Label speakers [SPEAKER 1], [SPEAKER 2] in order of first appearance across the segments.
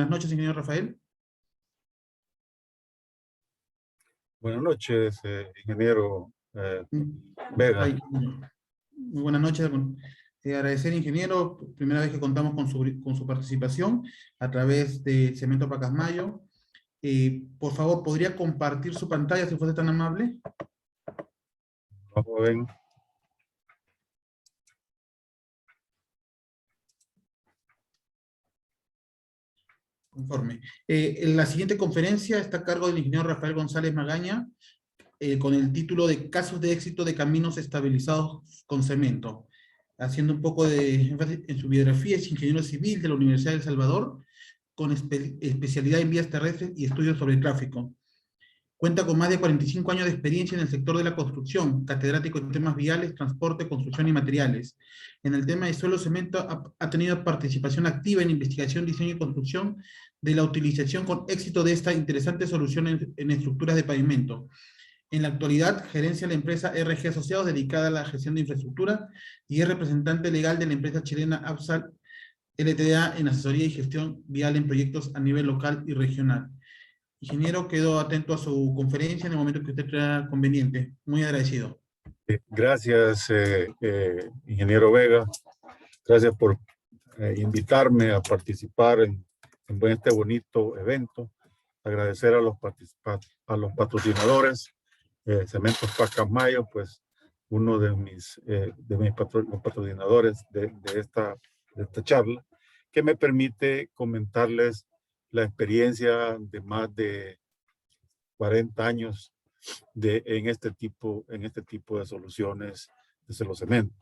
[SPEAKER 1] Buenas noches, ingeniero Rafael.
[SPEAKER 2] Buenas noches, ingeniero Vega.
[SPEAKER 1] Muy buenas noches. Agradecer, ingeniero, primera vez que contamos con su participación a través de Cemento Pacasmayo. Por favor, ¿podría compartir su pantalla si fuese tan amable?
[SPEAKER 2] Joven.
[SPEAKER 1] Conforme. La siguiente conferencia está a cargo del ingeniero Rafael González Magaña, con el título de Casos de éxito de caminos estabilizados con cemento. Haciendo un poco de énfasis en su biografía, es ingeniero civil de la Universidad de El Salvador, con especialidad en vías terrestres y estudios sobre el tráfico. Cuenta con más de 45 años de experiencia en el sector de la construcción, catedrático en temas viales, transporte, construcción y materiales. En el tema de suelo cemento ha tenido participación activa en investigación, diseño y construcción de la utilización con éxito de esta interesante solución en estructuras de pavimento. En la actualidad, gerencia la empresa RG Asociados dedicada a la gestión de infraestructura y es representante legal de la empresa chilena Absal LTDA en asesoría y gestión vial en proyectos a nivel local y regional. Ingeniero, quedo atento a su conferencia en el momento que usted crea conveniente. Muy agradecido.
[SPEAKER 2] Gracias, ingeniero Vega. Gracias por invitarme a participar en este bonito evento. Agradecer a los patrocinadores, Cementos Pacasmayo, pues uno de mis patrocinadores de esta charla, que me permite comentarles la experiencia de más de 40 años en este tipo de soluciones de celocemento.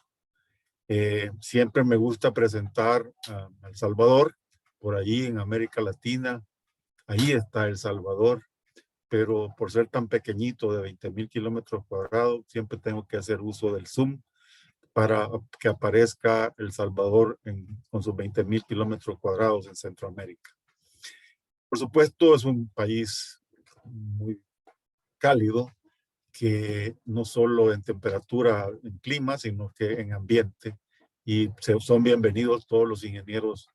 [SPEAKER 2] Siempre me gusta presentar a El Salvador, por allí en América Latina. Ahí está El Salvador, pero por ser tan pequeñito, de 20,000 kilómetros cuadrados, siempre tengo que hacer uso del Zoom para que aparezca El Salvador con sus 20,000 kilómetros cuadrados en Centroamérica. Por supuesto, es un país muy cálido, que no solo en temperatura, en clima, sino que en ambiente. Y son bienvenidos todos los ingenieros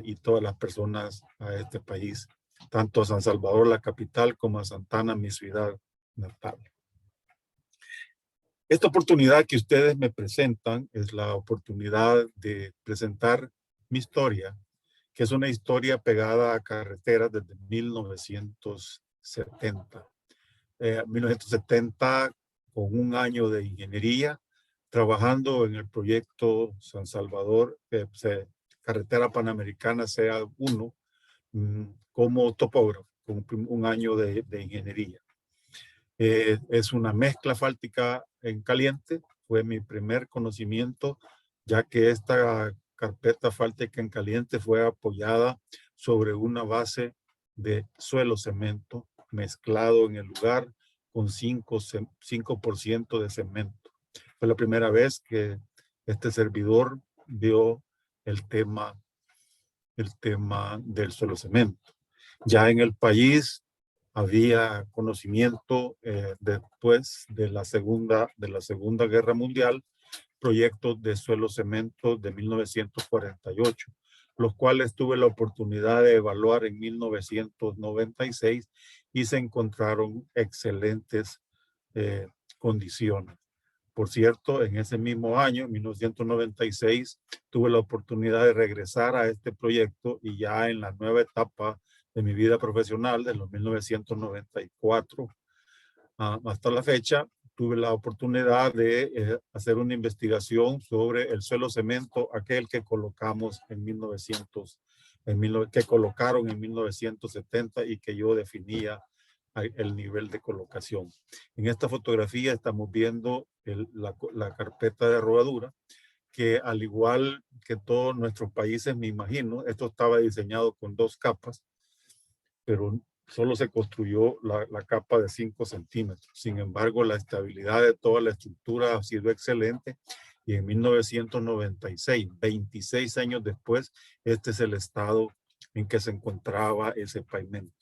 [SPEAKER 2] y todas las personas a este país, tanto a San Salvador, la capital, como a Santana, mi ciudad natal. Esta oportunidad que ustedes me presentan es la oportunidad de presentar mi historia, que es una historia pegada a carreteras desde 1970. 1970, con un año de ingeniería, trabajando en el proyecto San Salvador, Carretera Panamericana CA1, como topógrafo, con un año de ingeniería. Es una mezcla asfáltica en caliente, fue mi primer conocimiento, ya que esta carpeta asfáltica en caliente fue apoyada sobre una base de suelo cemento mezclado en el lugar con 5% de cemento. Fue la primera vez que este servidor vio el tema del suelo cemento. Ya en el país había conocimiento después de la Segunda Guerra Mundial, proyectos de suelo cemento de 1948, los cuales tuve la oportunidad de evaluar en 1996 y se encontraron excelentes condiciones. Por cierto, en ese mismo año, en 1996, tuve la oportunidad de regresar a este proyecto y ya en la nueva etapa de mi vida profesional, de los 1994 hasta la fecha, tuve la oportunidad de hacer una investigación sobre el suelo cemento, aquel que colocamos que colocaron en 1970 y que yo definía el nivel de colocación. En esta fotografía estamos viendo la carpeta de rodadura, que al igual que todos nuestros países, me imagino, esto estaba diseñado con 2 capas, pero solo se construyó la capa de 5 centímetros. Sin embargo, la estabilidad de toda la estructura ha sido excelente y en 1996, 26 años después, este es el estado en que se encontraba ese pavimento.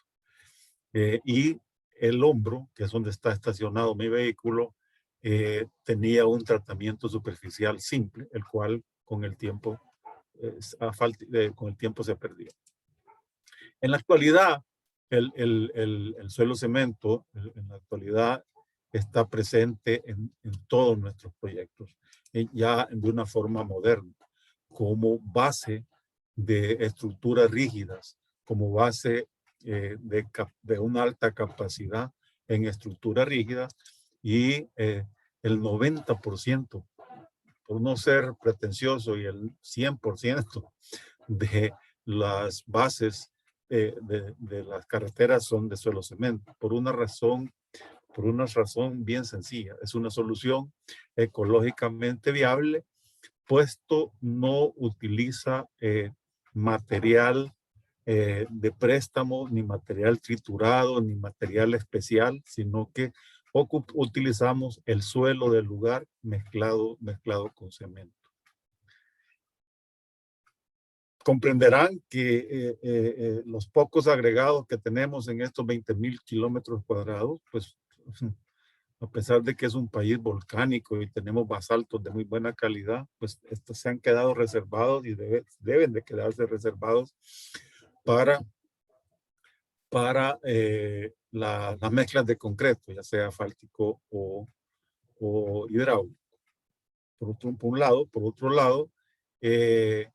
[SPEAKER 2] Y el hombro, que es donde está estacionado mi vehículo, tenía un tratamiento superficial simple, el cual con el tiempo se perdió. En la actualidad, el suelo cemento, en la actualidad, está presente en todos nuestros proyectos, ya de una forma moderna, como base de estructuras rígidas, como base de una alta capacidad en estructuras rígidas, y el 90%, por no ser pretencioso, y el 100% de las bases de las carreteras son de suelo cemento, por una razón bien sencilla. Es una solución ecológicamente viable, puesto no utiliza material de préstamo, ni material triturado, ni material especial, sino que utilizamos el suelo del lugar mezclado con cemento. Comprenderán que los pocos agregados que tenemos en estos 20,000 kilómetros cuadrados, pues a pesar de que es un país volcánico y tenemos basaltos de muy buena calidad, pues estos se han quedado reservados y deben de quedarse reservados para las mezclas de concreto, ya sea asfáltico o hidráulico. Por un lado. Por otro lado, el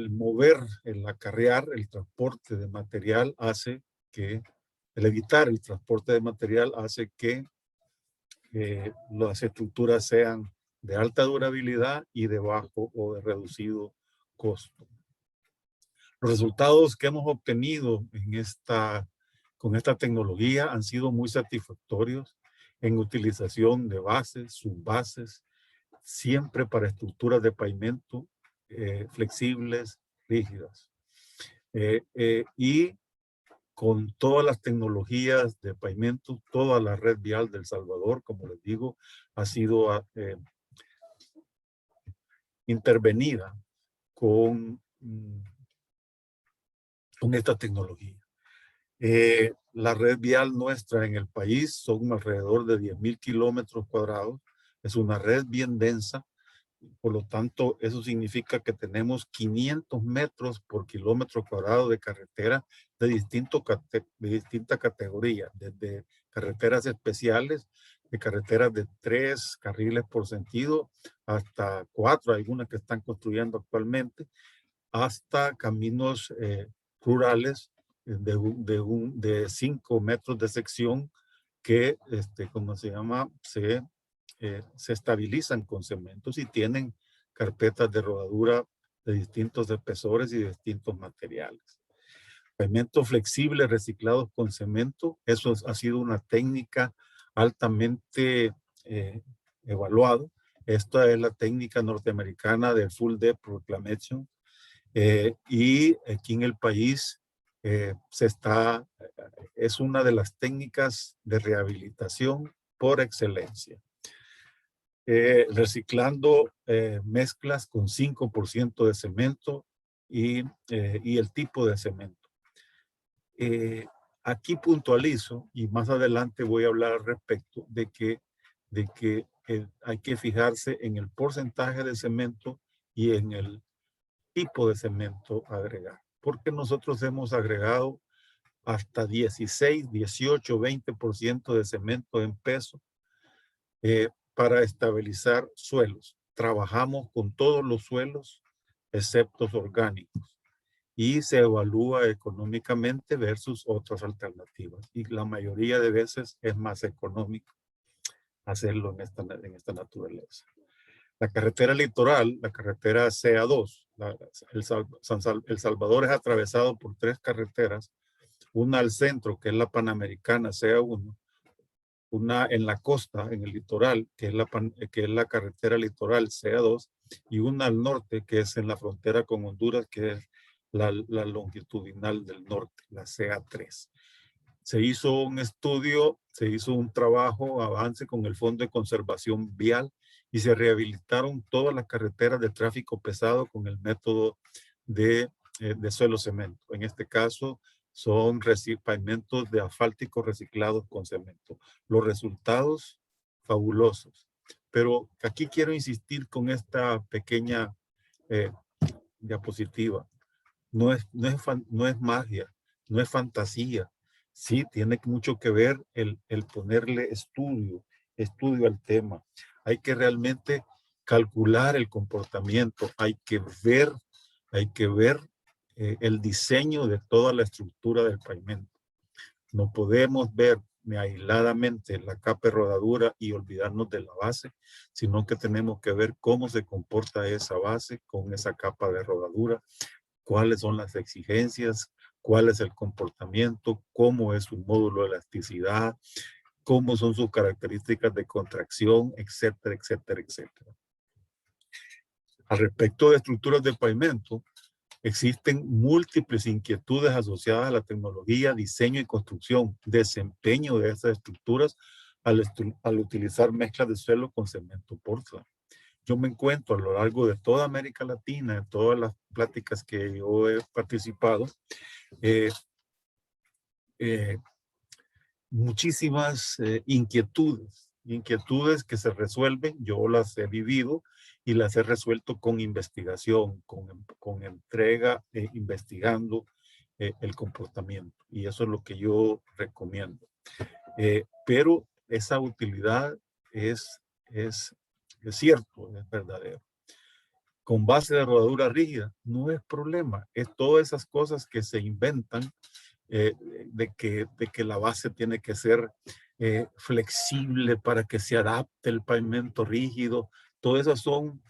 [SPEAKER 2] mover, el acarrear, el transporte de material hace que, el evitar el transporte de material hace que las estructuras sean de alta durabilidad y de bajo o de reducido costo. Los resultados que hemos obtenido con esta tecnología han sido muy satisfactorios en utilización de bases, subbases, siempre para estructuras de pavimento flexibles, rígidas. Y con todas las tecnologías de pavimento, toda la red vial de El Salvador, como les digo, ha sido intervenida con esta tecnología. La red vial nuestra en el país son alrededor de 10,000 kilómetros cuadrados. Es una red bien densa. Por lo tanto, eso significa que tenemos 500 metros por kilómetro cuadrado de carretera de distinta categoría, desde carreteras especiales, de carreteras de 3 carriles por sentido, hasta 4, algunas que están construyendo actualmente, hasta caminos rurales de 5 metros de sección que, ¿cómo se llama? Se estabilizan con cementos y tienen carpetas de rodadura de distintos espesores y de distintos materiales. Pavimentos flexibles reciclados con cemento, eso ha sido una técnica altamente evaluada. Esta es la técnica norteamericana de Full Depth Reclamation, y aquí en el país es una de las técnicas de rehabilitación por excelencia. Reciclando mezclas con 5% de cemento y el tipo de cemento. Aquí puntualizo, y más adelante voy a hablar al respecto, de que hay que fijarse en el porcentaje de cemento y en el tipo de cemento agregar, porque nosotros hemos agregado hasta 16, 18, 20% de cemento en peso para estabilizar suelos. Trabajamos con todos los suelos, excepto orgánicos, y se evalúa económicamente versus otras alternativas. Y la mayoría de veces es más económico hacerlo en esta naturaleza. La carretera litoral, la carretera CA2, El Salvador es atravesado por 3 carreteras, una al centro, que es la Panamericana CA1, una en la costa, en el litoral, que es la carretera litoral CA2, y una al norte, que es en la frontera con Honduras, que es la longitudinal del norte, la CA3. Se hizo un estudio, se hizo un trabajo, avance con el Fondo de Conservación Vial, y se rehabilitaron todas las carreteras de tráfico pesado con el método de suelo cemento. En este caso, son pavimentos de asfáltico reciclados con cemento. Los resultados, fabulosos. Pero aquí quiero insistir con esta pequeña diapositiva. no es magia, no es fantasía. Sí, tiene mucho que ver el ponerle estudio al tema. Hay que realmente calcular el comportamiento, hay que ver el diseño de toda la estructura del pavimento. No podemos ver aisladamente la capa de rodadura y olvidarnos de la base, sino que tenemos que ver cómo se comporta esa base con esa capa de rodadura, cuáles son las exigencias, cuál es el comportamiento, cómo es su módulo de elasticidad, cómo son sus características de contracción, etcétera, etcétera, etcétera. Al respecto de estructuras de pavimento, existen múltiples inquietudes asociadas a la tecnología, diseño y construcción, desempeño de esas estructuras al utilizar mezclas de suelo con cemento Portland. Yo me encuentro a lo largo de toda América Latina, en todas las pláticas que yo he participado, eh, eh, muchísimas inquietudes que se resuelven, yo las he vivido y las he resuelto con investigación, con entrega, investigando el comportamiento. Y eso es lo que yo recomiendo. Pero esa utilidad es cierto, es verdadero. Con base de rodadura rígida, no es problema. Es todas esas cosas que se inventan de que la base tiene que ser flexible para que se adapte el pavimento rígido. Todas esas son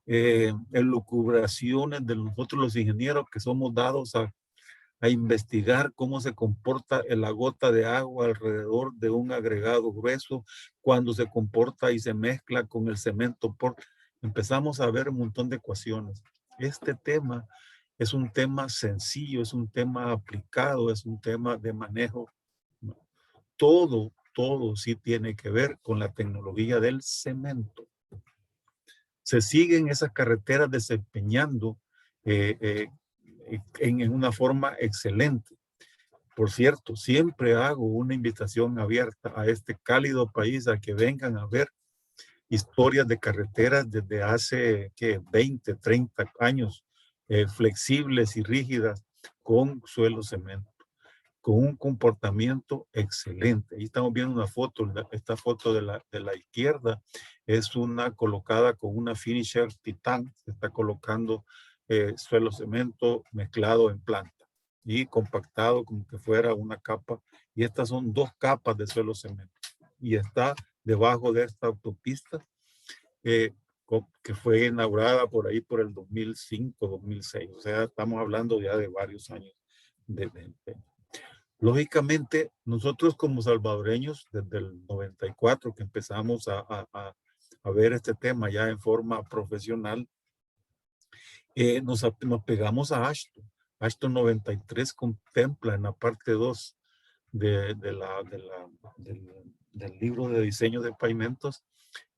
[SPEAKER 2] elucubraciones de nosotros los ingenieros que somos dados a investigar cómo se comporta la gota de agua alrededor de un agregado grueso, cuando se comporta y se mezcla con el cemento. Empezamos a ver un montón de ecuaciones. Este tema es un tema sencillo, es un tema aplicado, es un tema de manejo. Todo sí tiene que ver con la tecnología del cemento. Se siguen esas carreteras desempeñando en una forma excelente. Por cierto, siempre hago una invitación abierta a este cálido país a que vengan a ver historias de carreteras desde hace 20, 30 años, flexibles y rígidas con suelo cemento, con un comportamiento excelente. Ahí estamos viendo una foto, esta foto de la izquierda es una colocada con una finisher titán, se está colocando suelo cemento mezclado en planta y compactado como que fuera una capa, y estas son 2 capas de suelo cemento y está debajo de esta autopista que fue inaugurada por ahí por el 2005, 2006, o sea, estamos hablando ya de varios años de empeño. Lógicamente, nosotros como salvadoreños, desde el 94 que empezamos a ver este tema ya en forma profesional, nos pegamos a AASHTO. AASHTO 93 contempla en la parte 2 del libro de diseño de pavimentos,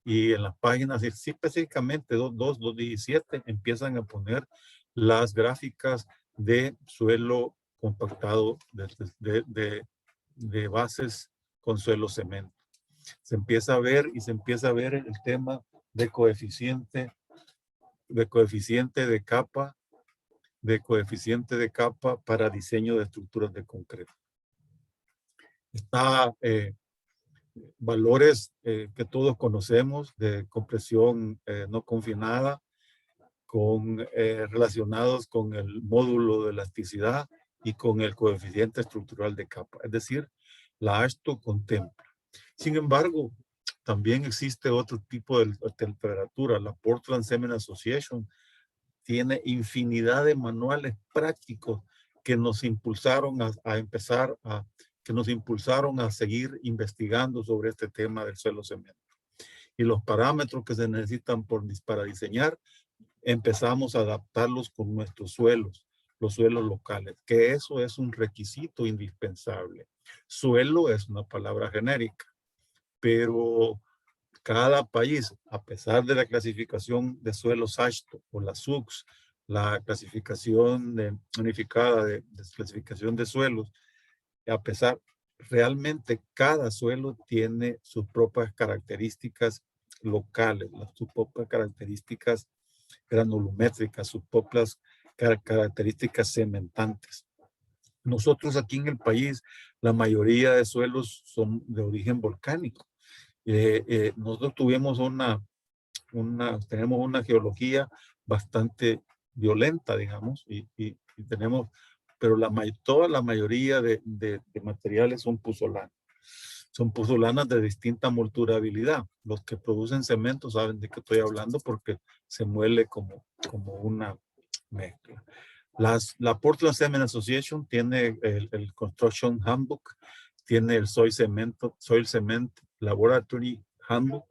[SPEAKER 2] y en las páginas, sí, específicamente 2.17, empiezan a poner las gráficas de suelo compactado de bases con suelo cemento. Se empieza a ver el tema de coeficiente de capa para diseño de estructuras de concreto. Está valores que todos conocemos de compresión no confinada, relacionados con el módulo de elasticidad y con el coeficiente estructural de capa. Es decir, la AASHTO contempla. Sin embargo, también existe otro tipo de temperatura. La Portland Cement Association tiene infinidad de manuales prácticos que nos impulsaron que nos impulsaron a seguir investigando sobre este tema del suelo cemento. Y los parámetros que se necesitan para diseñar, empezamos a adaptarlos con nuestros suelos, los suelos locales, que eso es un requisito indispensable. Suelo es una palabra genérica, pero cada país, a pesar de la clasificación de suelos AASHTO o la SUCS, la clasificación unificada de clasificación de suelos, a pesar, realmente cada suelo tiene sus propias características locales, sus propias características granulométricas, sus propias características cementantes. Nosotros aquí en el país, la mayoría de suelos son de origen volcánico. Nosotros tuvimos tenemos una geología bastante violenta, digamos, y tenemos, pero toda la mayoría de materiales son puzolanas. Son puzolanas de distinta molturabilidad. Los que producen cemento saben de qué estoy hablando porque se muele como una mezcla. La Portland Cement Association tiene el Construction Handbook, tiene el Soil Cement Laboratory Handbook,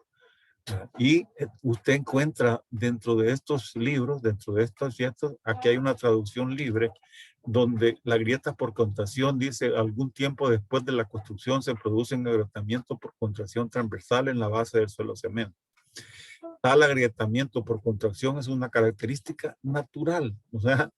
[SPEAKER 2] y usted encuentra dentro de estos libros, dentro de estos fiestas, aquí hay una traducción libre donde la grieta por contracción dice algún tiempo después de la construcción se produce un agrietamiento por contracción transversal en la base del suelo cemento. Tal agrietamiento por contracción es una característica natural, o sea,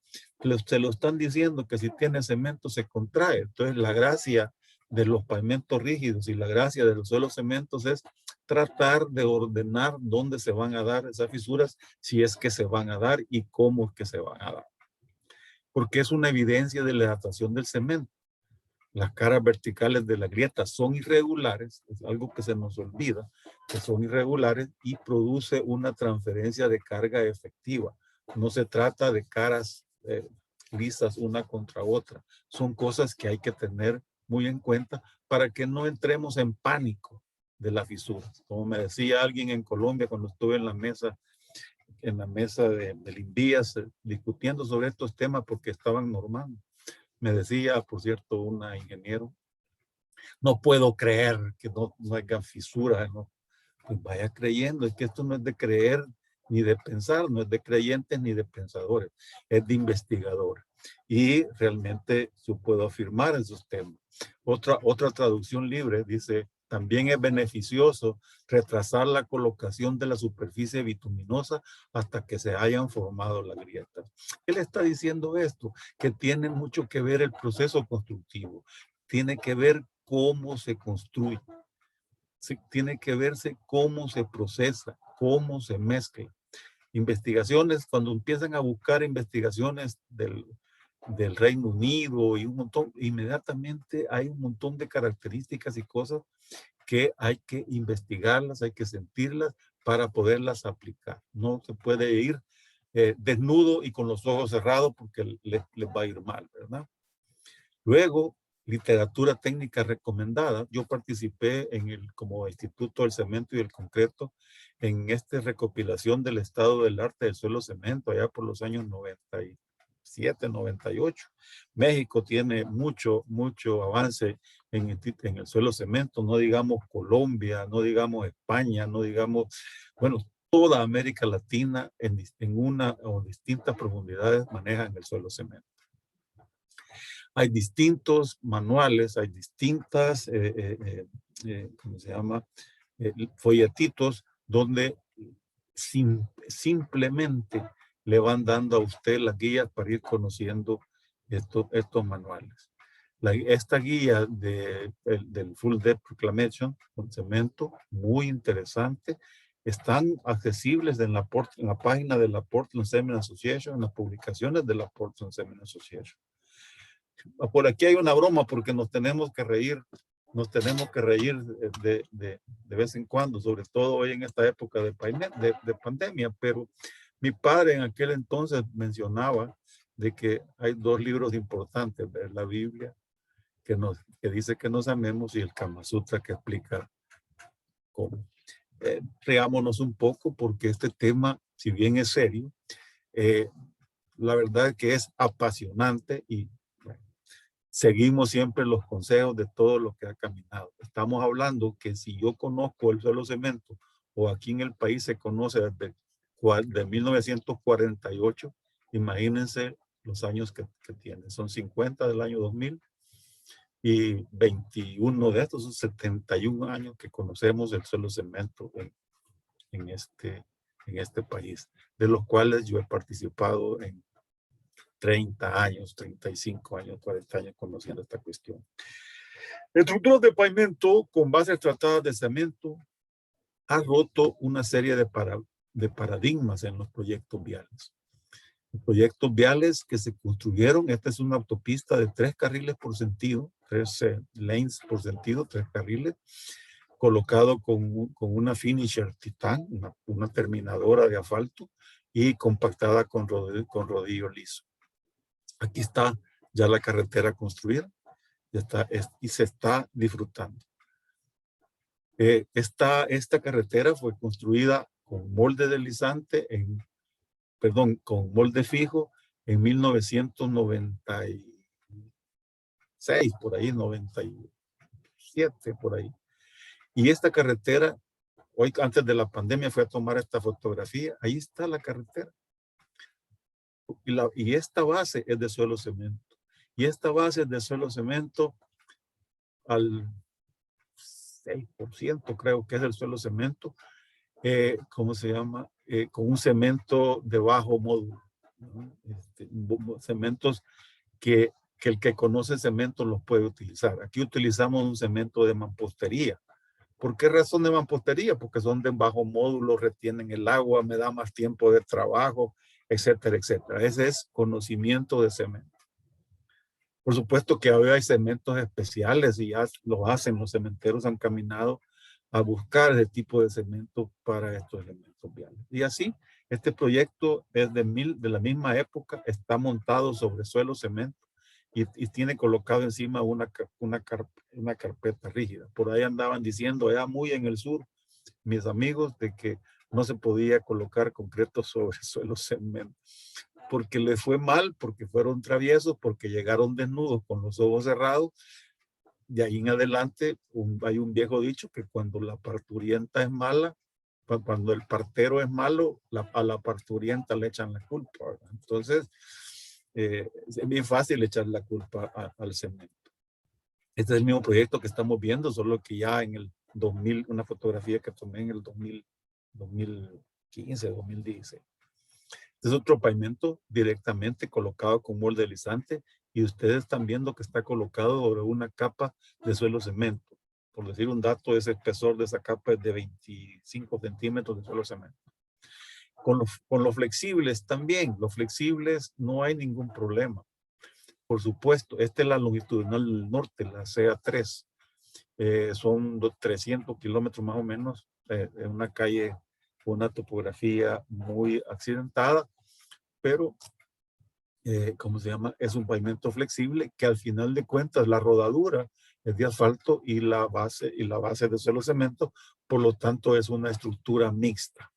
[SPEAKER 2] se lo están diciendo que si tiene cemento se contrae. Entonces la gracia de los pavimentos rígidos y la gracia de los suelos cementos es tratar de ordenar dónde se van a dar esas fisuras, si es que se van a dar y cómo es que se van a dar. Porque es una evidencia de la adaptación del cemento. Las caras verticales de la grieta son irregulares, es algo que se nos olvida, que son irregulares y produce una transferencia de carga efectiva. No se trata de caras lisas una contra otra. Son cosas que hay que tener muy en cuenta para que no entremos en pánico de las fisuras. Como me decía alguien en Colombia cuando estuve en la mesa del INVIAS discutiendo sobre estos temas porque estaban normando. Me decía, por cierto, una ingeniero, no puedo creer que no haya fisuras, ¿no? Pues vaya creyendo, es que esto no es de creer ni de pensar, no es de creyentes ni de pensadores, es de investigadores. Y realmente yo puedo afirmar esos temas. Otra traducción libre dice, también es beneficioso retrasar la colocación de la superficie bituminosa hasta que se hayan formado las grietas. Él está diciendo esto, que tiene mucho que ver el proceso constructivo, tiene que ver cómo se construye, tiene que verse cómo se procesa, cómo se mezcla. Investigaciones, cuando empiezan a buscar investigaciones del Reino Unido y un montón, inmediatamente hay un montón de características y cosas que hay que investigarlas, hay que sentirlas para poderlas aplicar. No se puede ir desnudo y con los ojos cerrados porque les va a ir mal, ¿verdad? Luego, literatura técnica recomendada. Yo participé como Instituto del Cemento y el Concreto en esta recopilación del estado del arte del suelo cemento allá por los años 97, 98. México tiene mucho avance en el suelo cemento, no digamos Colombia, no digamos España, no digamos, bueno, toda América Latina en una o distintas profundidades manejan el suelo cemento. Hay distintos manuales, hay distintas, ¿cómo se llama? Folletitos donde simplemente le van dando a usted las guías para ir conociendo estos manuales. Esta guía del Full Depth Reclamation con cemento, muy interesante, están accesibles en la página de la Portland Cement Association, en las publicaciones de la Portland Cement Association. Por aquí hay una broma porque nos tenemos que reír de vez en cuando, sobre todo hoy en esta época de pandemia, pero mi padre en aquel entonces mencionaba de que hay dos libros importantes, la Biblia que dice que nos amemos y el Kama Sutra que explica cómo. Riámonos un poco porque este tema, si bien es serio, la verdad es que es apasionante y seguimos siempre los consejos de todo lo que ha caminado. Estamos hablando que si yo conozco el suelo cemento, o aquí en el país se conoce desde 1948, imagínense los años que tiene. Son 50 del año 2000 y 21 de estos son 71 años que conocemos el suelo cemento en este país, de los cuales yo he participado en 30 años, 35 años, 40 años conociendo esta cuestión. Estructuras de pavimento con bases tratadas de cemento ha roto una serie de paradigmas en los proyectos viales. proyectos viales que se construyeron. Esta es una autopista de 3 carriles por sentido, 3 lanes por sentido, 3 carriles, colocado con una finisher Titan, una terminadora de asfalto y compactada con rodillo liso. Aquí está ya la carretera construida, ya está, y se está disfrutando. Esta carretera fue construida con molde deslizante, con molde fijo en 1996, por ahí, 97, por ahí. Y esta carretera, hoy antes de la pandemia fui a tomar esta fotografía, ahí está la carretera. Y esta base es de suelo cemento. Y esta base es de suelo cemento al 6%, creo que es el suelo cemento. ¿Cómo se llama? Con un cemento de bajo módulo. Cementos que el que conoce cemento los puede utilizar. Aquí utilizamos un cemento de mampostería. ¿Por qué razón de mampostería? Porque son de bajo módulo, retienen el agua, me da más tiempo de trabajo, etcétera, etcétera. Ese es conocimiento de cemento. Por supuesto que ahora hay cementos especiales y ya lo hacen, los cementeros han caminado a buscar ese tipo de cemento para estos elementos viales. Y así, este proyecto es de la misma época, está montado sobre suelo cemento y tiene colocado encima una carpeta rígida. Por ahí andaban diciendo, ya muy en el sur, mis amigos, de que no se podía colocar concreto sobre suelo cemento, porque les fue mal, porque fueron traviesos, porque llegaron desnudos con los ojos cerrados. De ahí en adelante hay un viejo dicho que cuando la parturienta es mala, cuando el partero es malo, a la parturienta le echan la culpa, ¿verdad? Entonces, es bien fácil echar la culpa al cemento. Este es el mismo proyecto que estamos viendo, solo que ya en el 2000, una fotografía que tomé en el 2015, 2016. Este es otro pavimento directamente colocado con molde deslizante y ustedes están viendo que está colocado sobre una capa de suelo cemento. Por decir un dato, ese espesor de esa capa es de 25 centímetros de suelo cemento. Con los flexibles también, los flexibles no hay ningún problema. Por supuesto, esta es la longitudinal del norte, la CA3. Son 300 kilómetros más o menos, en una calle con una topografía muy accidentada, pero, ¿cómo se llama? Es un pavimento flexible que al final de cuentas la rodadura es de asfalto y la base de suelo cemento, por lo tanto es una estructura mixta.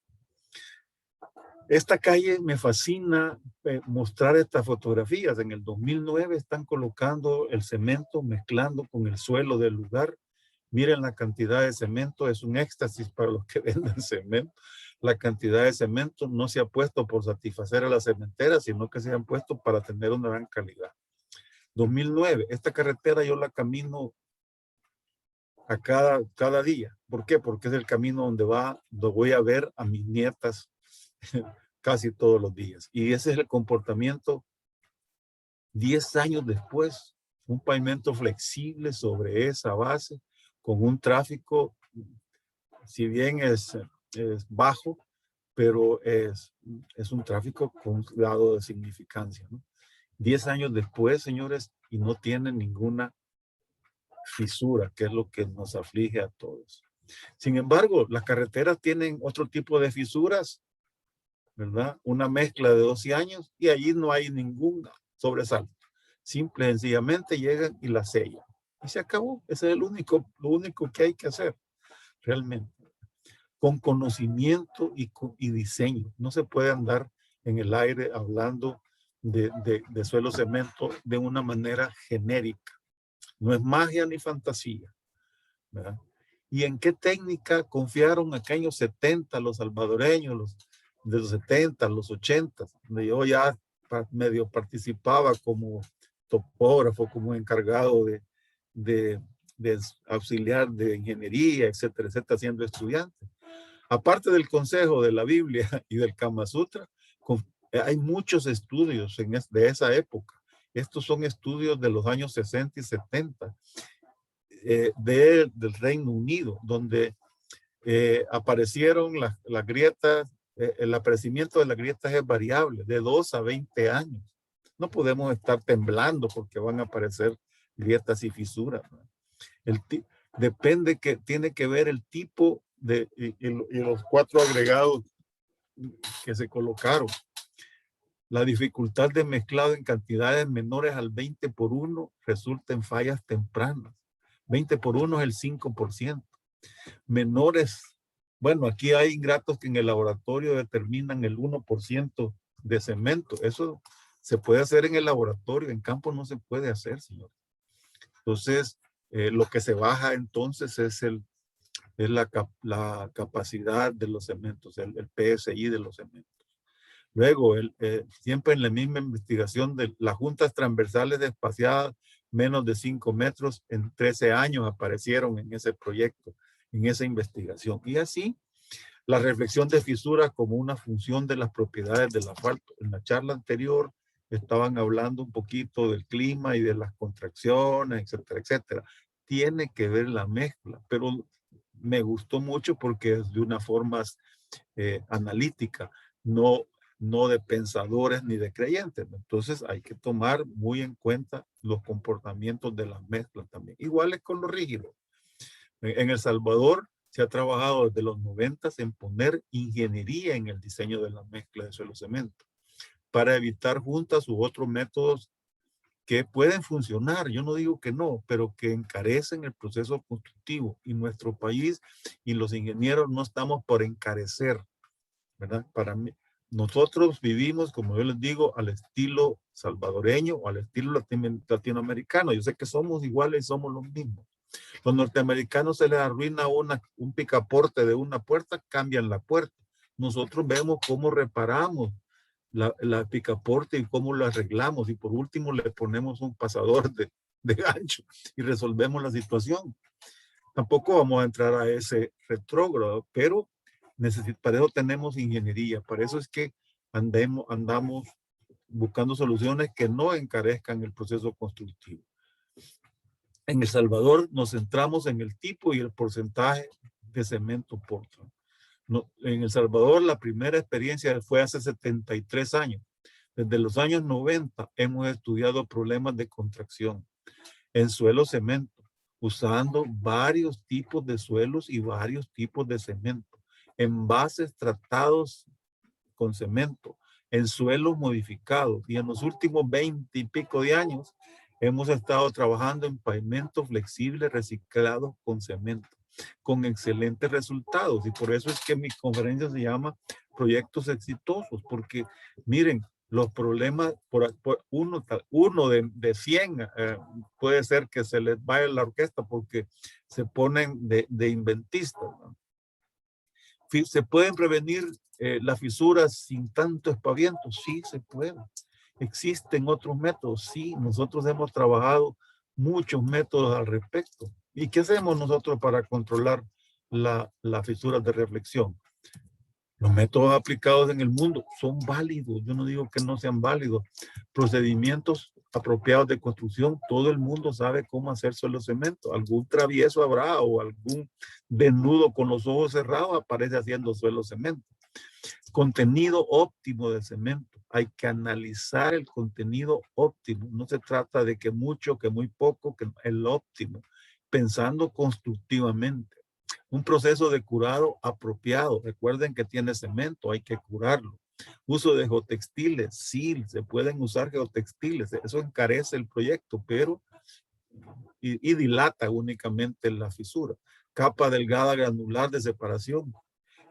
[SPEAKER 2] Esta calle me fascina mostrar estas fotografías. En el 2009 están colocando el cemento, mezclando con el suelo del lugar. Miren la cantidad de cemento, es un éxtasis para los que venden cemento. La cantidad de cemento no se ha puesto por satisfacer a las cementeras, sino que se han puesto para tener una gran calidad. 2009, esta carretera yo la camino a cada día. ¿Por qué? Porque es el camino donde voy a ver a mis nietas casi todos los días. Y ese es el comportamiento 10 años después, un pavimento flexible sobre esa base, con un tráfico, si bien es bajo, pero es un tráfico con un grado de significancia, ¿no? 10 años después, señores, y no tiene ninguna fisura, que es lo que nos aflige a todos. Sin embargo, las carreteras tienen otro tipo de fisuras, ¿verdad? Una mezcla de 12 años y allí no hay ningún sobresalto. Simple y sencillamente llegan y la sellan. Y se acabó. Ese es lo único que hay que hacer, realmente. Con conocimiento y diseño. No se puede andar en el aire hablando de suelo cemento de una manera genérica. No es magia ni fantasía, ¿verdad? ¿Y en qué técnica confiaron aquellos 70 los salvadoreños, de los 70, los 80, donde yo ya medio participaba como topógrafo, como encargado de auxiliar de ingeniería, etcétera, etcétera, siendo estudiante? Aparte del consejo de la Biblia y del Kama Sutra, hay muchos estudios de esa época. Estos son estudios de los años 60 y 70 del Reino Unido, donde aparecieron las grietas el aparecimiento de las grietas es variable, de 2 a 20 años. No podemos estar temblando porque van a aparecer grietas y fisuras, ¿no? Depende, que tiene que ver el tipo y los 4 agregados que se colocaron. La dificultad de mezclado en cantidades menores al 20/1 resulta en fallas tempranas. 20/1 es el 5%. Menores, bueno, aquí hay ingratos que en el laboratorio determinan el 1% de cemento. Eso se puede hacer en el laboratorio, en campo no se puede hacer, señor. Entonces, lo que se baja entonces es la capacidad de los cementos, el PSI de los cementos. Luego, siempre en la misma investigación de las juntas transversales espaciadas menos de 5 metros en 13 años aparecieron en ese proyecto, en esa investigación. Y así, la reflexión de fisuras como una función de las propiedades del asfalto. En la charla anterior estaban hablando un poquito del clima y de las contracciones, etcétera, etcétera. Tiene que ver la mezcla, pero me gustó mucho porque es de una forma analítica, no de pensadores ni de creyentes. Entonces hay que tomar muy en cuenta los comportamientos de las mezclas también. Igual es con lo rígido. En El Salvador se ha trabajado desde los 90 en poner ingeniería en el diseño de la mezcla de suelo-cemento para evitar juntas u otros métodos que pueden funcionar. Yo no digo que no, pero que encarecen el proceso constructivo. Y nuestro país y los ingenieros no estamos por encarecer, ¿verdad? Para mí, nosotros vivimos, como yo les digo, al estilo salvadoreño o al estilo latinoamericano. Yo sé que somos iguales y somos los mismos. Los norteamericanos se les arruina un picaporte de una puerta, cambian la puerta. Nosotros vemos cómo reparamos la picaporte y cómo lo arreglamos. Y por último le ponemos un pasador de gancho y resolvemos la situación. Tampoco vamos a entrar a ese retrógrado, pero para eso tenemos ingeniería. Para eso es que andamos buscando soluciones que no encarezcan el proceso constructivo. En El Salvador nos centramos en el tipo y el porcentaje de cemento Portland. No, en El Salvador la primera experiencia fue hace 73 años. Desde los años 90 hemos estudiado problemas de contracción en suelo cemento, usando varios tipos de suelos y varios tipos de cemento, envases tratados con cemento, en suelos modificados. Y en los últimos 20 y pico de años hemos estado trabajando en pavimento flexible reciclado con cemento, con excelentes resultados. Y por eso es que mi conferencia se llama Proyectos Exitosos, porque miren, los problemas, por uno de 100 puede ser que se les vaya la orquesta porque se ponen de inventistas, ¿no? ¿Se pueden prevenir las fisuras sin tanto espaviento? Sí, se puede. ¿Existen otros métodos? Sí, nosotros hemos trabajado muchos métodos al respecto. ¿Y qué hacemos nosotros para controlar las fisuras de reflexión? Los métodos aplicados en el mundo son válidos. Yo no digo que no sean válidos. Procedimientos apropiados de construcción. Todo el mundo sabe cómo hacer suelo cemento. Algún travieso habrá o algún desnudo con los ojos cerrados aparece haciendo suelo cemento. Contenido óptimo de cemento. Hay que analizar el contenido óptimo. No se trata de que mucho, que muy poco, que el óptimo. Pensando constructivamente. Un proceso de curado apropiado. Recuerden que tiene cemento, hay que curarlo. Uso de geotextiles, sí, se pueden usar geotextiles. Eso encarece el proyecto, pero y dilata únicamente la fisura. Capa delgada granular de separación.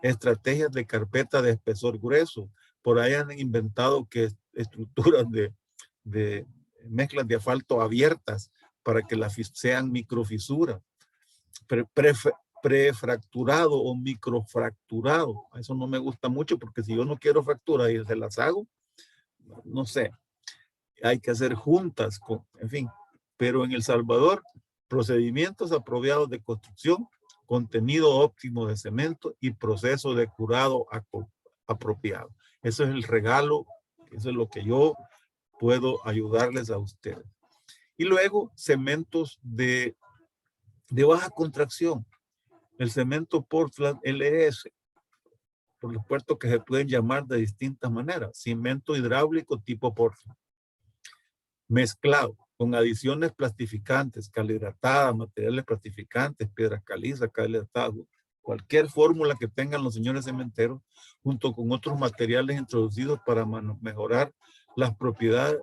[SPEAKER 2] Estrategias de carpeta de espesor grueso. Por ahí han inventado que estructuras de mezclas de asfalto abiertas para que sean microfisuras. Prefracturado o microfracturado. Eso no me gusta mucho porque si yo no quiero fracturas y se las hago, no sé, hay que hacer juntas, en fin. Pero en El Salvador, procedimientos apropiados de construcción, contenido óptimo de cemento y proceso de curado apropiado. Eso es el regalo, eso es lo que yo puedo ayudarles a ustedes. Y luego, cementos de baja contracción. El cemento Portland LS. por supuesto que se pueden llamar de distintas maneras. Cemento hidráulico tipo Portland, mezclado con adiciones plastificantes, cal hidratada, materiales plastificantes, piedras calizas, cal hidratada, cualquier fórmula que tengan los señores cementeros, junto con otros materiales introducidos para mejorar las propiedades,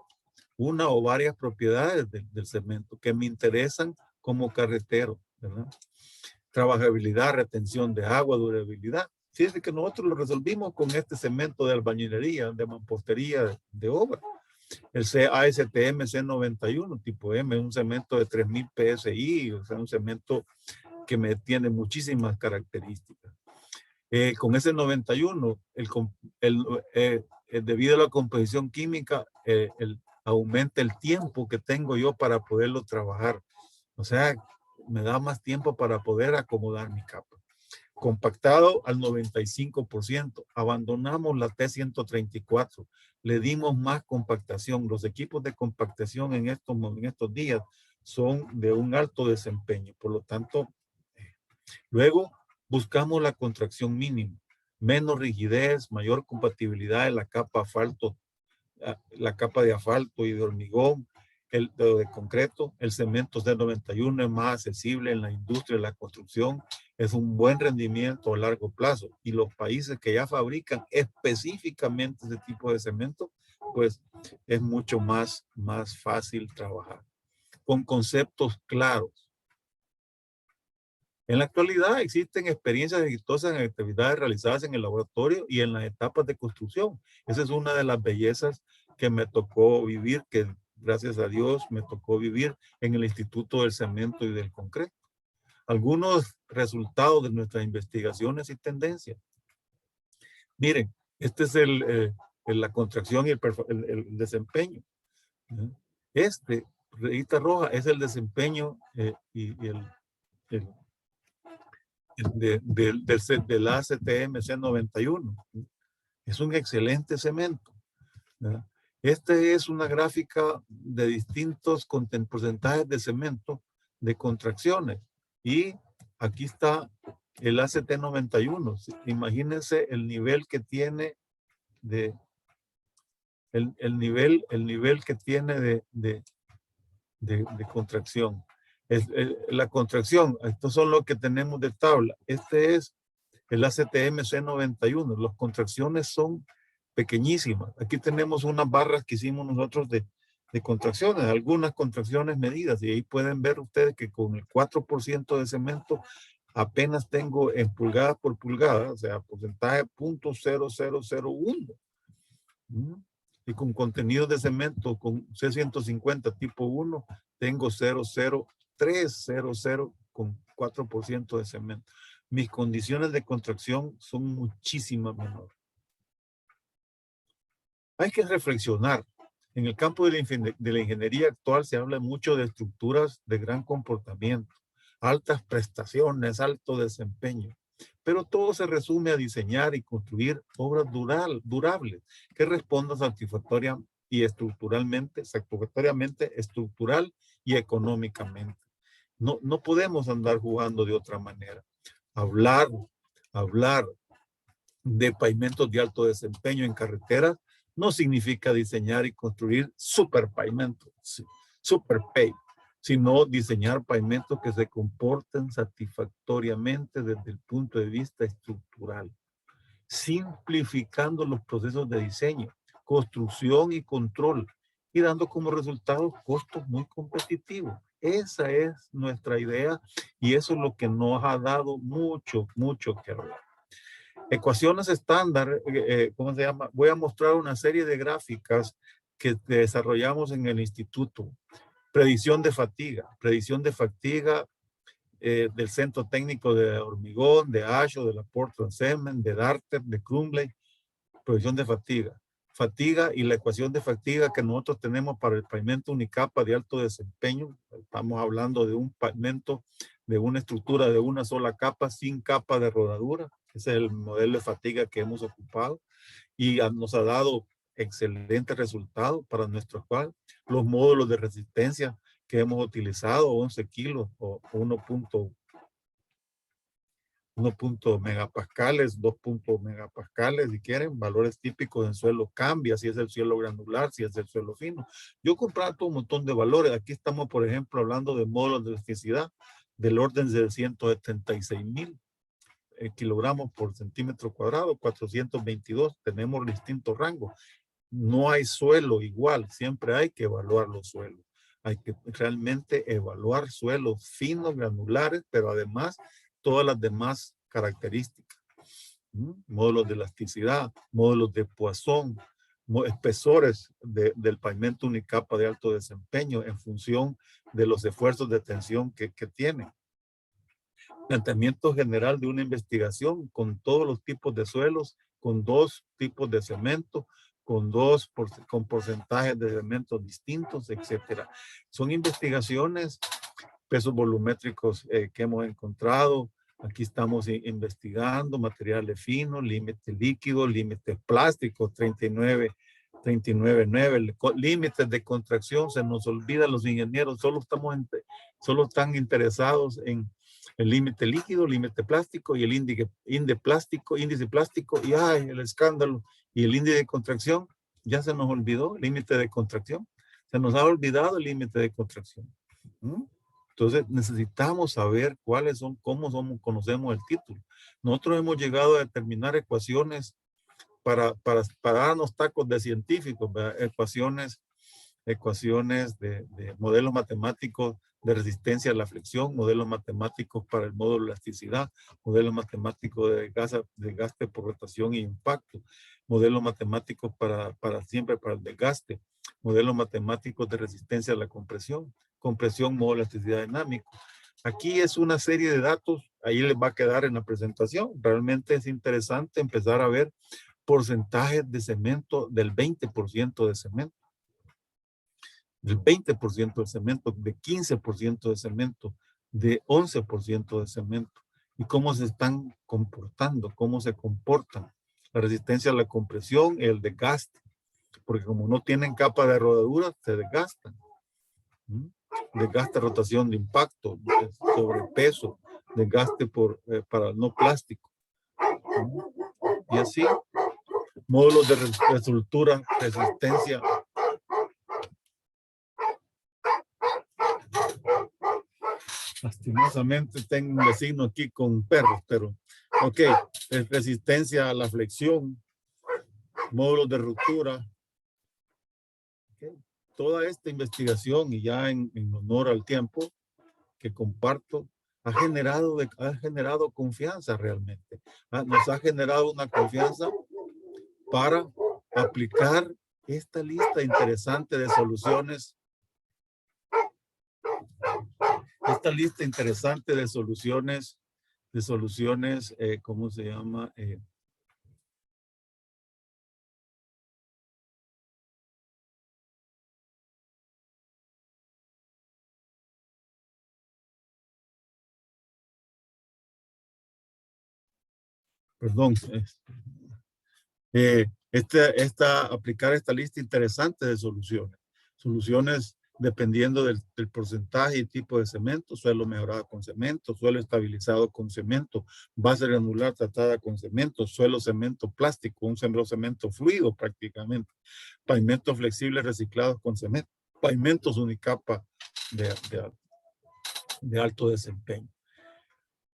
[SPEAKER 2] una o varias propiedades del cemento que me interesan como carretero, ¿verdad? Trabajabilidad, retención de agua, durabilidad. Fíjense que nosotros lo resolvimos con este cemento de albañilería, de mampostería, de obra. El ASTM C91 tipo M, un cemento de 3000 PSI, o sea, un cemento que me tiene muchísimas características. Con ese 91, debido a la composición química, aumenta el tiempo que tengo yo para poderlo trabajar. O sea, me da más tiempo para poder acomodar mi capa. Compactado al 95%. Abandonamos la T134. Le dimos más compactación. Los equipos de compactación en estos días son de un alto desempeño. Por lo tanto, luego buscamos la contracción mínima. Menos rigidez, mayor compatibilidad en la capa asfalto, la capa de asfalto y de hormigón, de concreto. El cemento C91 es más accesible en la industria de la construcción, es un buen rendimiento a largo plazo, y los países que ya fabrican específicamente ese tipo de cemento, pues es mucho más fácil trabajar con conceptos claros. En la actualidad existen experiencias exitosas en actividades realizadas en el laboratorio y en las etapas de construcción. Esa es una de las bellezas que me tocó vivir, que gracias a Dios me tocó vivir en el Instituto del Cemento y del Concreto. Algunos resultados de nuestras investigaciones y tendencias. Miren, este es la contracción y el desempeño. Este, rayita roja, es el desempeño y el del ASTM C91. Es un excelente cemento, ¿verdad? Este es una gráfica de distintos porcentajes de cemento de contracciones, y aquí está el ACT91. Imagínense el nivel que tiene el nivel que tiene de contracción. La contracción, estos son los que tenemos de tabla. Este es el ACTM C91. Las contracciones son pequeñísimas. Aquí tenemos unas barras que hicimos nosotros de contracciones, algunas contracciones medidas, y ahí pueden ver ustedes que con el 4% de cemento apenas tengo en pulgada por pulgada, o sea, porcentaje 0.0001. Y con contenido de cemento con C150 tipo 1 tengo 0.0300 con 4% de cemento. Mis condiciones de contracción son muchísimas menores. Hay que reflexionar. En el campo de la ingeniería actual se habla mucho de estructuras de gran comportamiento, altas prestaciones, alto desempeño. Pero todo se resume a diseñar y construir obras durables que respondan satisfactoriamente y satisfactoriamente, estructural y económicamente. No podemos andar jugando de otra manera. Hablar de pavimentos de alto desempeño en carreteras no significa diseñar y construir super pavimentos, super pave, sino diseñar pavimentos que se comporten satisfactoriamente desde el punto de vista estructural, simplificando los procesos de diseño, construcción y control, y dando como resultado costos muy competitivos. Esa es nuestra idea, y eso es lo que nos ha dado mucho que hablar. Ecuaciones estándar, ¿cómo se llama? Voy a mostrar una serie de gráficas que desarrollamos en el instituto. Predicción de fatiga del Centro Técnico de Hormigón, de ASHO, de la Portland Cement, de Darter, de Crumley. Predicción de fatiga y la ecuación de fatiga que nosotros tenemos para el pavimento unicapa de alto desempeño. Estamos hablando de un pavimento de una estructura de una sola capa sin capa de rodadura. Ese es el modelo de fatiga que hemos ocupado y nos ha dado excelentes resultados para nuestro cual. Los módulos de resistencia que hemos utilizado, 11 kilos o 1.1 1 megapascales, 2 megapascales, si quieren, valores típicos en suelo cambia, si es el suelo granular, si es el suelo fino. Yo comparto un montón de valores. Aquí estamos, por ejemplo, hablando de módulos de elasticidad del orden de 176,000 kilogramos por centímetro cuadrado, 422, tenemos distintos rangos. No hay suelo igual, siempre hay que evaluar los suelos. Hay que realmente evaluar suelos finos, granulares, pero además todas las demás características. Módulos de elasticidad, módulos de Poisson, espesores del pavimento unicapa de alto desempeño en función de los esfuerzos de tensión que tiene. Planteamiento general de una investigación con todos los tipos de suelos, con 2 tipos de cemento, con porcentajes de elementos distintos, etcétera. Son investigaciones, pesos volumétricos que hemos encontrado. Aquí estamos investigando materiales finos, límites líquidos, límites plásticos, 39.9, límites de contracción. Se nos olvida los ingenieros, solo están interesados en el límite líquido, límite plástico y el índice plástico, y ay, el escándalo, y el índice de contracción, ya se nos olvidó el límite de contracción, se nos ha olvidado el límite de contracción. Entonces necesitamos saber cuáles son, conocemos el título. Nosotros hemos llegado a determinar ecuaciones para darnos tacos de científicos, ecuaciones de modelos matemáticos de resistencia a la flexión, modelos matemáticos para el módulo de elasticidad, modelos matemáticos de desgaste por rotación e impacto, modelos matemáticos para el desgaste, modelos matemáticos de resistencia a la compresión, módulo de elasticidad dinámico. Aquí es una serie de datos, ahí les va a quedar en la presentación. Realmente es interesante empezar a ver porcentajes de cemento del 20% de cemento, del 20% de cemento, de 15% de cemento, de 11% de cemento, y cómo se están comportando, cómo se comportan. La resistencia a la compresión, el desgaste, porque como no tienen capa de rodadura, se desgastan. Desgaste, rotación de impacto, sobrepeso, desgaste para el no plástico. Y así, módulos de estructura, resistencia. Lastimosamente tengo un vecino aquí con perros, pero ok, es resistencia a la flexión, módulos de ruptura. Okay. Toda esta investigación, y ya en honor al tiempo que comparto, ha generado confianza realmente. Nos ha generado una confianza para aplicar esta lista interesante de soluciones. Esta lista interesante de soluciones, ¿cómo se llama? Perdón. Aplicar esta lista interesante de soluciones dependiendo del porcentaje y tipo de cemento, suelo mejorado con cemento, suelo estabilizado con cemento, base granular tratada con cemento, suelo cemento plástico, un cemento fluido prácticamente, pavimentos flexibles reciclados con cemento, pavimentos unicapa de alto desempeño.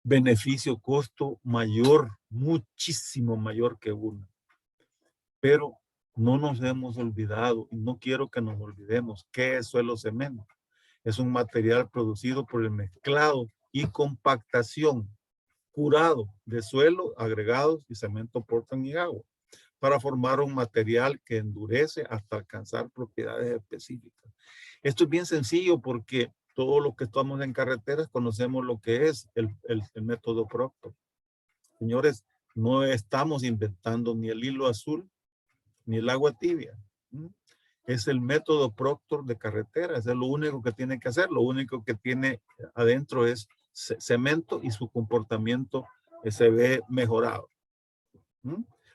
[SPEAKER 2] Beneficio, costo mayor, muchísimo mayor que uno. Pero no nos hemos olvidado, y no quiero que nos olvidemos, ¿qué es suelo cemento? Es un material producido por el mezclado y compactación curado de suelo, agregados y cemento Portland y agua para formar un material que endurece hasta alcanzar propiedades específicas. Esto es bien sencillo porque todos los que estamos en carreteras conocemos lo que es el método Proctor. Señores, no estamos inventando ni el hilo azul ni el agua tibia. Es el método Proctor de carretera. Es lo único que tiene que hacer. Lo único que tiene adentro es cemento y su comportamiento se ve mejorado.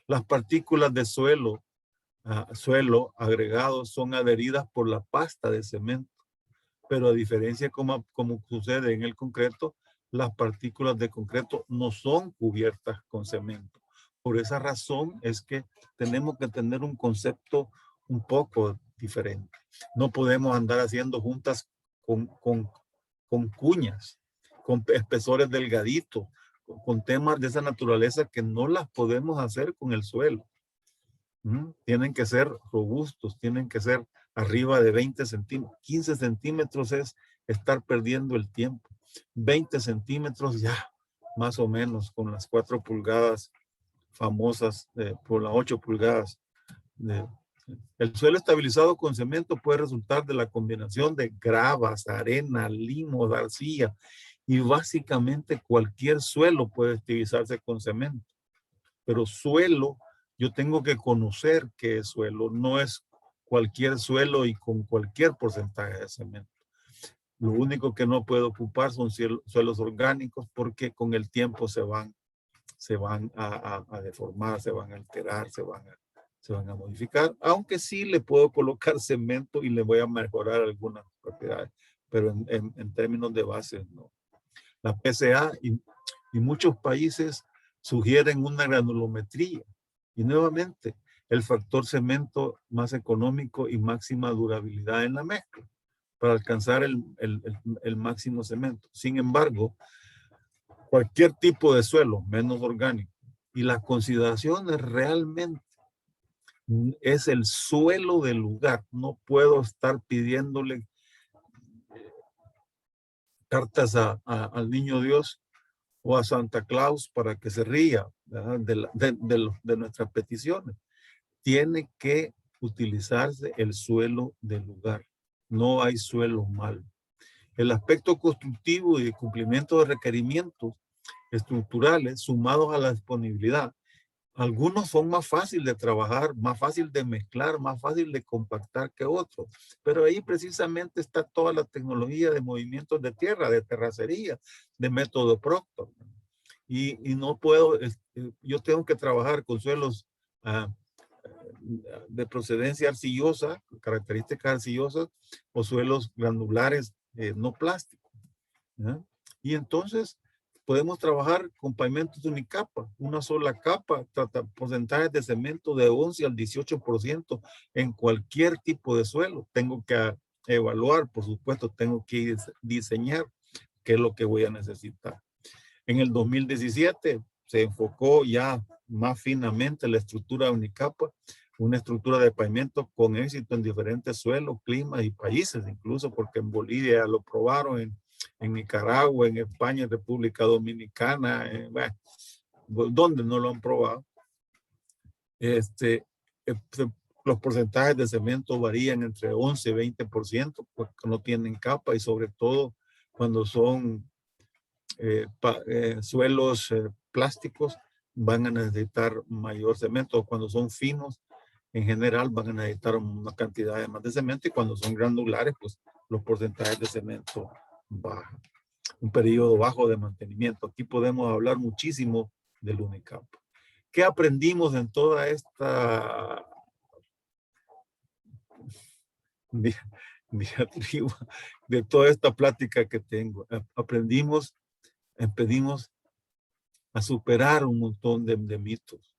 [SPEAKER 2] Las partículas de suelo agregados son adheridas por la pasta de cemento. Pero a diferencia como sucede en el concreto, las partículas de concreto no son cubiertas con cemento. Por esa razón es que tenemos que tener un concepto un poco diferente. No podemos andar haciendo juntas con cuñas, con espesores delgaditos, con temas de esa naturaleza que no las podemos hacer con el suelo. Tienen que ser robustos, tienen que ser arriba de 20 centímetros. 15 centímetros es estar perdiendo el tiempo. 20 centímetros ya, más o menos, con las 4 pulgadas famosas, por las 8 pulgadas. El suelo estabilizado con cemento puede resultar de la combinación de gravas, arena, limos, arcilla, y básicamente cualquier suelo puede estabilizarse con cemento. Pero suelo, yo tengo que conocer qué es suelo, no es cualquier suelo y con cualquier porcentaje de cemento. Lo único que no puedo ocupar son suelos orgánicos porque con el tiempo se van a deformar, se van a alterar, se van a modificar, aunque sí le puedo colocar cemento y le voy a mejorar algunas propiedades, pero en términos de base no. La PCA y muchos países sugieren una granulometría y nuevamente el factor cemento más económico y máxima durabilidad en la mezcla para alcanzar el máximo cemento. Sin embargo, cualquier tipo de suelo menos orgánico y las consideraciones realmente es el suelo del lugar. No puedo estar pidiéndole cartas al niño Dios o a Santa Claus para que se ría de nuestras peticiones. Tiene que utilizarse el suelo del lugar. No hay suelo malo. El aspecto constructivo y de cumplimiento de requerimientos estructurales sumados a la disponibilidad. Algunos son más fáciles de trabajar, más fácil de mezclar, más fácil de compactar que otros. Pero ahí precisamente está toda la tecnología de movimientos de tierra, de terracería, de método Proctor. Y no puedo, yo tengo que trabajar con suelos de procedencia arcillosa, características arcillosas, o suelos granulares no plásticos. ¿Ya? Y entonces podemos trabajar con pavimentos unicapa, una sola capa, porcentajes de cemento de 11 al 18% en cualquier tipo de suelo. Tengo que evaluar, por supuesto, tengo que diseñar qué es lo que voy a necesitar. En el 2017 se enfocó ya más finamente la estructura unicapa, una estructura de pavimento con éxito en diferentes suelos, climas y países, incluso porque en Bolivia lo probaron, en Nicaragua, en España, en República Dominicana, bueno, donde no lo han probado. Los porcentajes de cemento varían entre 11 y 20%, porque no tienen capa y sobre todo cuando son suelos plásticos van a necesitar mayor cemento. Cuando son finos, en general van a necesitar una cantidad de más de cemento, y cuando son granulares, pues los porcentajes de cemento bajan. Un periodo bajo de mantenimiento. Aquí podemos hablar muchísimo del unicap. ¿Qué aprendimos en toda esta diatriba, de toda esta plática que tengo? Aprendimos a superar un montón de mitos.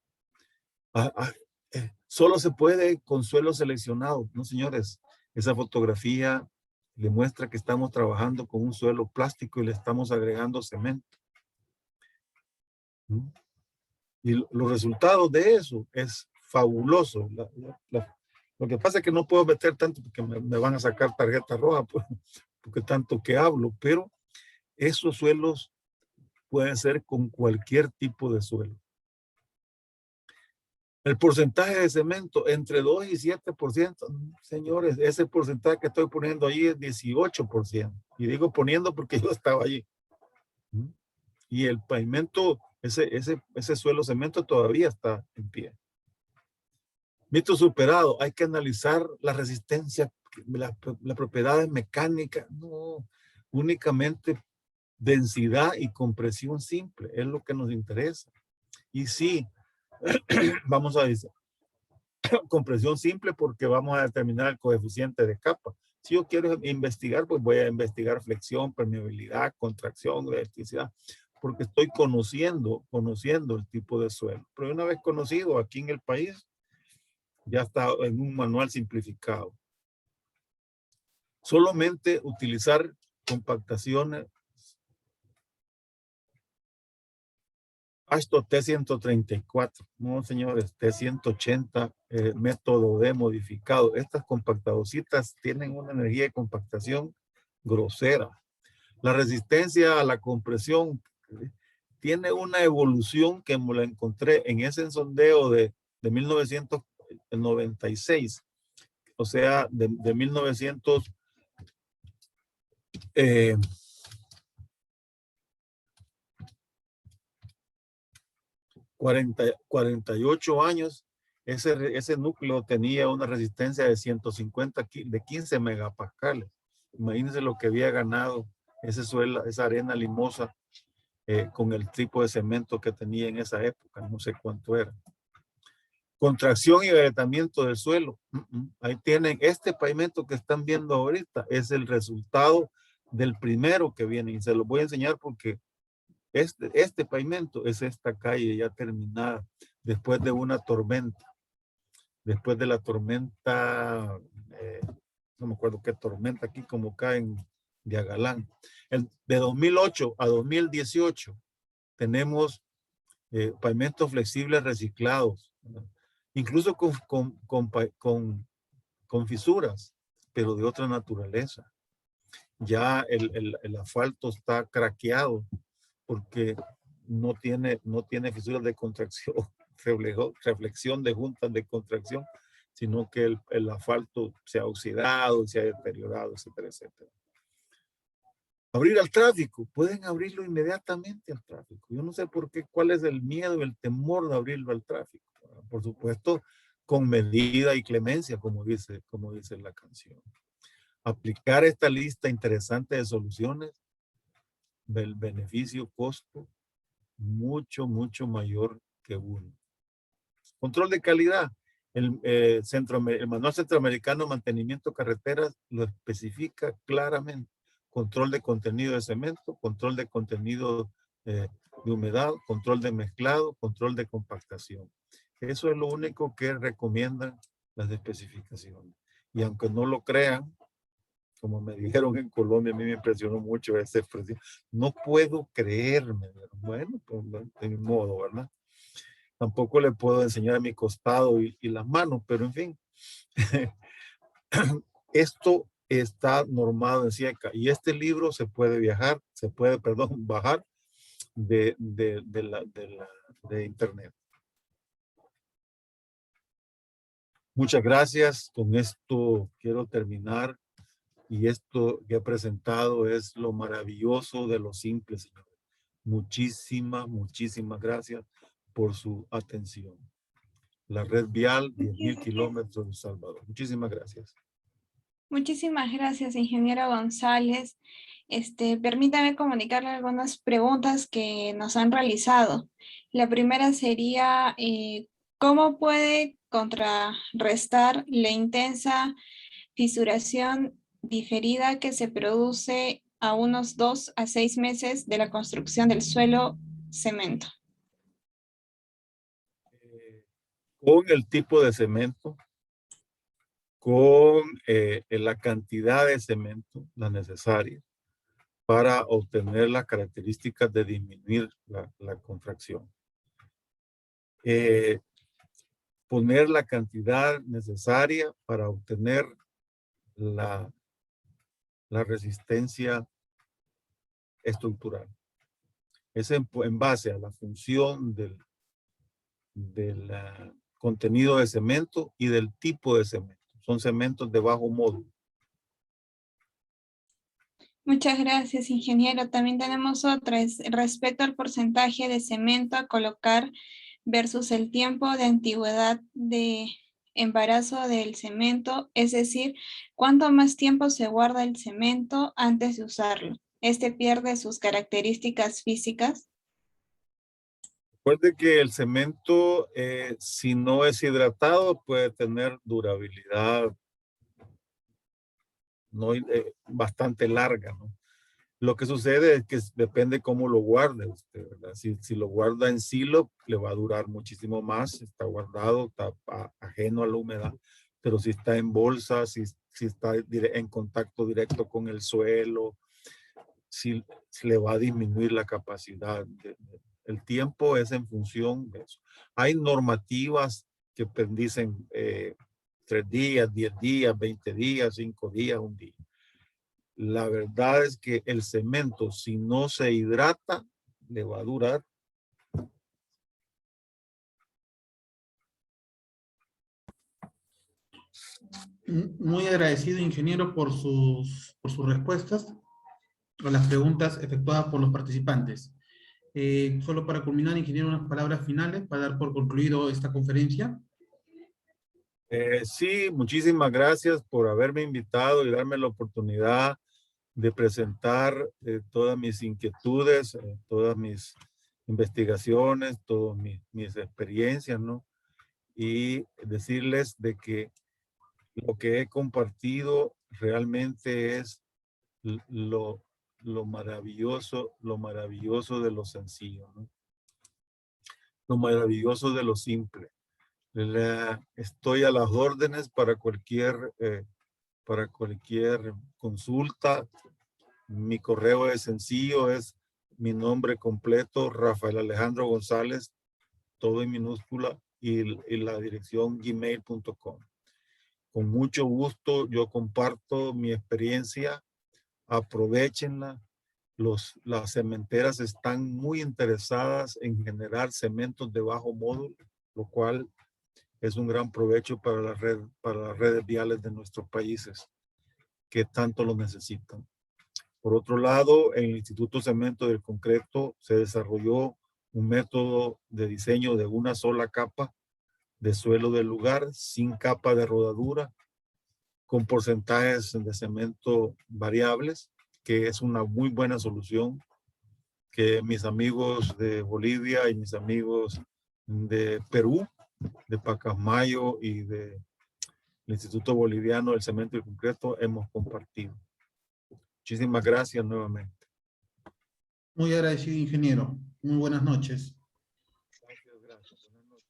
[SPEAKER 2] Solo se puede con suelo seleccionado. No, señores, esa fotografía le muestra que estamos trabajando con un suelo plástico y le estamos agregando cemento. Y los resultados de eso es fabuloso. Lo que pasa es que no puedo meter tanto porque me van a sacar tarjeta roja porque tanto que hablo, pero esos suelos pueden ser con cualquier tipo de suelo. El porcentaje de cemento entre 2 y 7%, señores, ese porcentaje que estoy poniendo ahí es 18%. Y digo poniendo porque yo estaba allí. Y el pavimento, ese suelo cemento todavía está en pie. Mito superado, hay que analizar la resistencia, la propiedades mecánicas. No, únicamente densidad y compresión simple es lo que nos interesa. Y sí, vamos a decir compresión simple porque vamos a determinar el coeficiente de capa. Si yo quiero investigar, pues voy a investigar flexión, permeabilidad, contracción, elasticidad, porque estoy conociendo el tipo de suelo. Pero una vez conocido aquí en el país, ya está en un manual simplificado. Solamente utilizar compactaciones esto T134, no señores, T180, método D modificado. Estas compactadorcitas tienen una energía de compactación grosera. La resistencia a la compresión tiene una evolución que me la encontré en ese sondeo de 1996, o sea, de 1900. 48 años, ese núcleo tenía una resistencia de 150, de 15 megapascales. Imagínense lo que había ganado ese suelo, esa arena limosa, con el tipo de cemento que tenía en esa época, no sé cuánto era. Contracción y agrietamiento del suelo. Ahí tienen, este pavimento que están viendo ahorita es el resultado del primero que viene, y se los voy a enseñar porque este pavimento es esta calle ya terminada después de una tormenta. Después de la tormenta, no me acuerdo qué tormenta aquí, como cae en Diagalán. De 2008 a 2018 tenemos pavimentos flexibles reciclados, ¿verdad? Incluso con fisuras, pero de otra naturaleza. Ya el asfalto está craqueado porque no tiene fisuras de contracción, reflexión de juntas de contracción, sino que el asfalto se ha oxidado, se ha deteriorado, etcétera, etcétera. Abrir al tráfico, pueden abrirlo inmediatamente al tráfico. Yo no sé por qué, cuál es el miedo, el temor de abrirlo al tráfico. Por supuesto, con medida y clemencia, como dice la canción. Aplicar esta lista interesante de soluciones del beneficio-costo mucho, mucho mayor que uno. Control de calidad. El Manual Centroamericano de Mantenimiento de Carreteras lo especifica claramente. Control de contenido de cemento, control de contenido de humedad, control de mezclado, control de compactación. Eso es lo único que recomiendan las especificaciones. Y aunque no lo crean, como me dijeron en Colombia, a mí me impresionó mucho esa expresión. No puedo creerme. Bueno, pues de mi modo, ¿verdad? Tampoco le puedo enseñar a mi costado y las manos, pero en fin. Esto está normado en SIECA y este libro se puede bajar de internet. Muchas gracias. Con esto quiero terminar. Y esto que he presentado es lo maravilloso de lo simple, señores. Muchísimas gracias por su atención. La red vial, 10,000 kilómetros de El Salvador. Muchísimas gracias.
[SPEAKER 3] Muchísimas gracias, ingeniero González. Permítame comunicarle algunas preguntas que nos han realizado. La primera sería, ¿cómo puede contrarrestar la intensa fisuración diferida que se produce a unos 2 a 6 meses de la construcción del suelo cemento?
[SPEAKER 2] Con el tipo de cemento, con la cantidad de cemento, la necesaria, para obtener las características de disminuir la contracción. Poner la cantidad necesaria para obtener la resistencia estructural. Es en base a la función del contenido de cemento y del tipo de cemento. Son cementos de bajo módulo.
[SPEAKER 3] Muchas gracias, ingeniero. También tenemos otra, es respecto al porcentaje de cemento a colocar versus el tiempo de antigüedad de embarazo del cemento, es decir, ¿cuánto más tiempo se guarda el cemento antes de usarlo? ¿Este pierde sus características físicas?
[SPEAKER 2] Recuerde que el cemento, si no es hidratado, puede tener durabilidad no, bastante larga, ¿no? Lo que sucede es que depende cómo lo guarde usted, ¿verdad? Si lo guarda en silo, le va a durar muchísimo más, está guardado, está ajeno a la humedad, pero si está en bolsa, si está en contacto directo con el suelo, si le va a disminuir la capacidad. El tiempo es en función de eso. Hay normativas que dicen 3 días, 10 días, 20 días, 5 días, 1 día. La verdad es que el cemento, si no se hidrata, le va a durar.
[SPEAKER 1] Muy agradecido, ingeniero, por sus respuestas a las preguntas efectuadas por los participantes. Solo para culminar, ingeniero, unas palabras finales para dar por concluido esta conferencia.
[SPEAKER 2] Sí, muchísimas gracias por haberme invitado y darme la oportunidad de presentar todas mis inquietudes, todas mis investigaciones, todas mis experiencias, ¿no? Y decirles de que lo que he compartido realmente es lo maravilloso de lo sencillo, ¿no? Lo maravilloso de lo simple. Estoy a las órdenes para cualquier consulta. Mi correo es sencillo, es mi nombre completo, Rafael Alejandro González, todo en minúscula, y la dirección gmail.com. Con mucho gusto yo comparto mi experiencia, aprovéchenla. Las cementeras están muy interesadas en generar cementos de bajo módulo, lo cual es un gran provecho para las redes viales de nuestros países que tanto lo necesitan. Por otro lado, en el Instituto Cemento del Concreto se desarrolló un método de diseño de una sola capa de suelo del lugar, sin capa de rodadura, con porcentajes de cemento variables, que es una muy buena solución que mis amigos de Bolivia y mis amigos de Perú, de Pacasmayo y del Instituto Boliviano del Cemento y Concreto hemos compartido. Muchísimas gracias nuevamente.
[SPEAKER 1] Muy agradecido, ingeniero. Muy buenas noches.
[SPEAKER 2] Gracias. Buenas noches.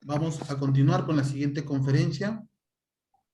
[SPEAKER 1] Vamos a continuar con la siguiente conferencia.